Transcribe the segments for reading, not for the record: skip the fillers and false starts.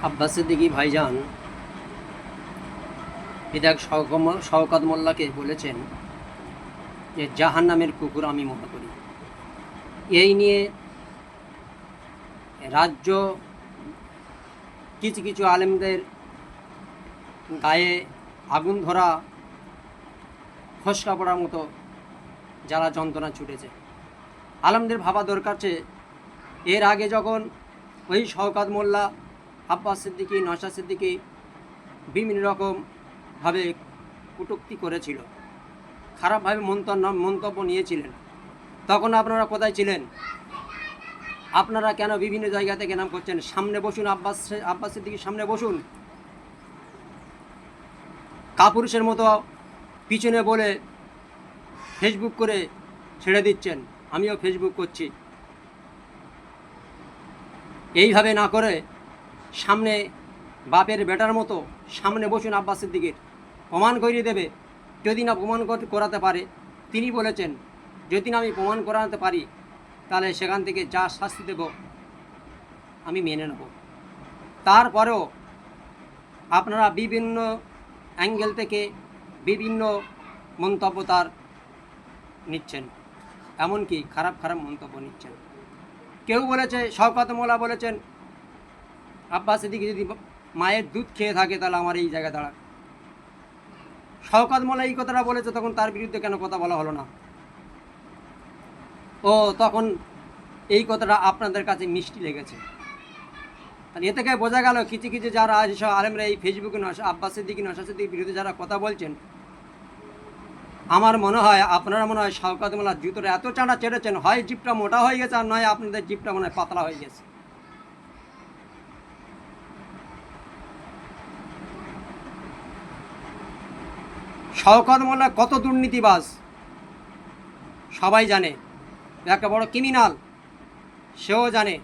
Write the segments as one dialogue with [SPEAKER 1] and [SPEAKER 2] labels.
[SPEAKER 1] আব্বাস সিদ্দিকী ভাইজান বিধায়ক শওকত মোল্লাকে বলেছেন যে জাহান্নামের কুকুর আমি মনে করি। এই নিয়ে রাজ্য কিছু কিছু আলেমদের গায়ে আগুন ধরা ফসকা পড়ার মতো যারা যন্ত্রণা ছুটেছে। আলেমদের ভাবা দরকার যে এর আগে যখন ওই শওকত মোল্লা, আব্বাস সিদ্দিকী, নওশাদ সিদ্দিকী বিভিন্ন রকমভাবে কটূক্তি করেছিল, খারাপভাবে মন্তব্য নিয়েছিলেন, তখন আপনারা কোথায় ছিলেন? আপনারা কেন বিভিন্ন জায়গা থেকে নাম করছেন? সামনে বসুন, আব্বাস সিদ্দিকীর সামনে বসুন। কাপুরুষের মতো পিছনে বলে ফেসবুক করে ছেড়ে দিচ্ছেন। আমিও ফেসবুক করছি। এইভাবে না করে সামনে বাপের বেটার মতো সামনে বসুন। আব্বাস সিদ্দিকীর প্রমাণ করিয়ে দেবে। যদি না প্রমাণ করাতে পারে, তিনি বলেছেন যদি না আমি প্রমাণ করাতে পারি তাহলে সেখান থেকে যা শাস্তি দেব আমি মেনে নেব। তারপরেও আপনারা বিভিন্ন অ্যাঙ্গেল থেকে বিভিন্ন মন্তব্য তার নিচ্ছেন, এমনকি খারাপ খারাপ মন্তব্য নিচ্ছেন। কেউ বলেছে, শওকত মোল্লা বলেছেন আব্বাস সিদ্দিকী যদি মায়ের দুধ খেয়ে থাকে তাহলে আমার এই জায়গায় দাঁড়াক। শওকত মোল্লা এই কথাটা বলেছে, তখন তার বিরুদ্ধে কেন কথা বলা হলো না? ও তখন এই কথাটা আপনাদের কাছে মিষ্টি লেগেছে। তাহলে এ থেকে বোঝা গেল কিছু কিছু যারা যেসব আলেমরা এই ফেসবুকে আব্বাস সিদ্দিকী, নওশাদ সিদ্দিকীর বিরুদ্ধে যারা কথা বলছেন, আমার মনে হয় আপনারা মনে হয় শওকত মোল্লার জুতোটা এত চাঁড়া চেড়েছেন, হয় জিপটা মোটা হয়ে গেছে আর নয় আপনাদের জিপটা মনে হয় পাতলা হয়ে গেছে। শওকত মোল্লা কত দুর্নীতিবাজ সবাই জানে, একটা বড় ক্রিমিনাল সেও জানে।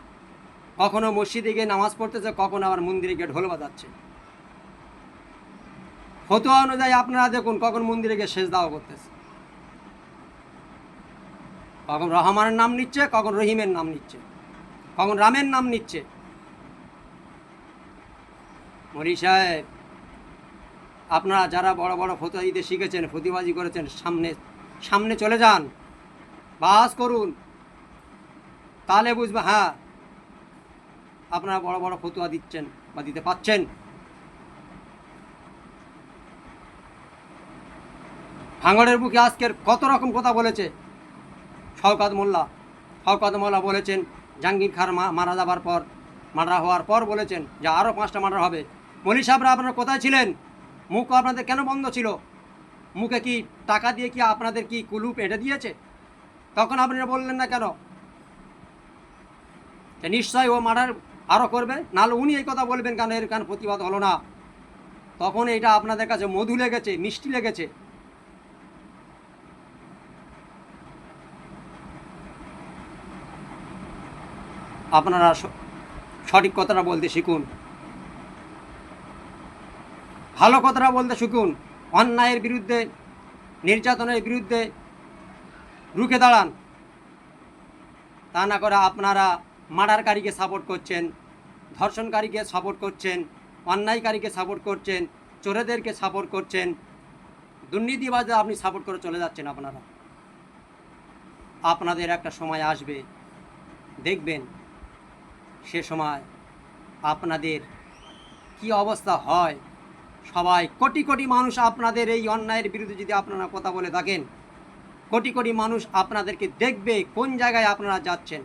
[SPEAKER 1] কখনো মসজিদে গিয়ে নামাজ পড়তেছে, কখনো আবার মন্দিরে গিয়ে ঢোল বাজাচ্ছে। ফতোয়া অনুযায়ী আপনারা দেখুন কখন মন্দিরে গিয়ে সেজদাও করতেছে, কখন রহমানের নাম নিচ্ছে, কখন রহিমের নাম নিচ্ছে, কখন রামের নাম নিচ্ছে। মৌলী সাহেব, আপনারা যারা বড় বড় ফতোয়া দিতে শিখেছেন, ফতিবাজি করেছেন, সামনে চলে যান, বাস করুন, তাহলে বুঝবে হ্যাঁ আপনারা বড় বড় ফতোয়া দিচ্ছেন বা দিতে পাচ্ছেন। ভাঙড়ের বুকে আজকের কত রকম কথা বলেছে শওকত মোল্লা। শওকত মোল্লা বলেছেন জাহাঙ্গীর খান মারা হওয়ার পর বলেছেন যে আরও 5টা মার্ডার হবে। মৌলী সাহেবরা আপনারা কোথায় ছিলেন? মুখ আপনাদের কেন বন্ধ ছিল? মুখে কি টাকা দিয়ে কি আপনাদের কি কুলুপ এঁটে দিয়েছে? তখন আপনারা বললেন না কেন? নিশ্চয়ই ও মার্ডার আরও করবে, নাহলে উনি এই কথা বলবেন কেন? এর কেন প্রতিবাদ হলো না? তখন এটা আপনাদের কাছে মধু লেগেছে, মিষ্টি লেগেছে। আপনারা সঠিক কথাটা বলতে শিখুন, ভালো কথাটা বলতে শিখুন, অন্যায়ের বিরুদ্ধে, নির্যাতনের বিরুদ্ধে রুখে দাঁড়ান। তা না করে আপনারা মার্ডারকারীকে সাপোর্ট করছেন, ধর্ষণকারীকে সাপোর্ট করছেন, অন্যায়কারীকে সাপোর্ট করছেন, চোরেদেরকে সাপোর্ট করছেন, দুর্নীতিবাজে আপনি সাপোর্ট করে চলে যাচ্ছেন। আপনাদের একটা সময় আসবে, দেখবেন সে সময় আপনাদের কি অবস্থা হয়। সবাই কোটি কোটি মানুষ আপনাদের এই অন্যায়ের বিরুদ্ধে যদি আপনারা কথা বলে থাকেন, কোটি কোটি মানুষ আপনাদেরকে দেখবে কোন জায়গায় আপনারা যাচ্ছেন।